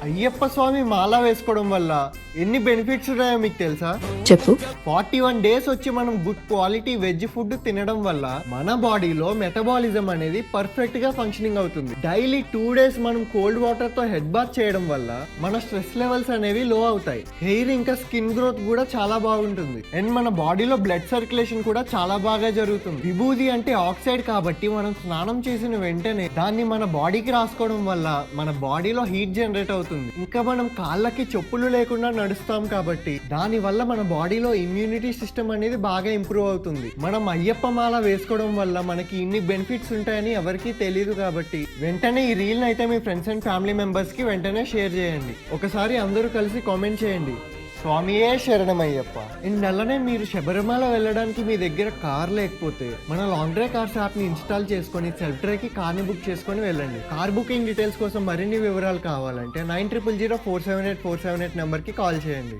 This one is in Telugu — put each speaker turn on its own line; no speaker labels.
అయ్యప్ప స్వామి మాల వేసుకోవడం వల్ల ఎన్ని బెనిఫిట్స్ ఉన్నాయో మీకు తెలుసా?
చెప్పు.
41 డేస్ వచ్చి మనం గుడ్ క్వాలిటీ వెజ్ ఫుడ్ తినడం వల్ల మన బాడీలో మెటబాలిజం అనేది పర్ఫెక్ట్ గా ఫంక్షనింగ్ అవుతుంది. డైలీ 2 డేస్ మనం కోల్డ్ వాటర్ తో హెడ్ బాత్ చేయడం వల్ల మన స్ట్రెస్ లెవెల్స్ అనేవి లో అవుతాయి. హెయిర్ ఇంకా స్కిన్ గ్రోత్ కూడా చాలా బాగుంటుంది. అండ్ మన బాడీలో బ్లడ్ సర్క్యులేషన్ కూడా చాలా బాగా జరుగుతుంది. విభూది అంటే ఆక్సైడ్ కాబట్టి మనం స్నానం చేసిన వెంటనే దాన్ని మన బాడీకి రాసుకోవడం వల్ల మన బాడీలో హీట్ జనరేట్ అవుతుంది. ఇంకా మనం కాళ్ళకి చెప్పులు లేకుండా నడుస్తాం కాబట్టి దాని వల్ల మన బాడీలో ఇమ్యూనిటీ సిస్టమ్ అనేది బాగా ఇంప్రూవ్ అవుతుంది. మనం అయ్యప్ప మాల వేసుకోవడం వల్ల మనకి ఇన్ని బెనిఫిట్స్ ఉంటాయని ఎవరికీ తెలియదు కాబట్టి వెంటనే ఈ రీల్ అయితే మీ ఫ్రెండ్స్ అండ్ ఫ్యామిలీ మెంబర్స్ కి వెంటనే షేర్ చేయండి. ఒకసారి అందరూ కలిసి కామెంట్ చేయండి, స్వామియే శరణమయ్యప్ప. అండ్ అలానే మీరు శబరిమల వెళ్ళడానికి మీ దగ్గర కార్ లేకపోతే మన లాంగ్ డ్రైవ్ కార్స్ యాప్ ని ఇన్స్టాల్ చేసుకొని సెల్ఫ్ డ్రైవ్ కి కార్ ని బుక్ చేసుకొని వెళ్ళండి. కార్ బుకింగ్ డీటెయిల్స్ కోసం మరిన్ని వివరాలు కావాలంటే 90000478 నెంబర్ కి కాల్ చేయండి.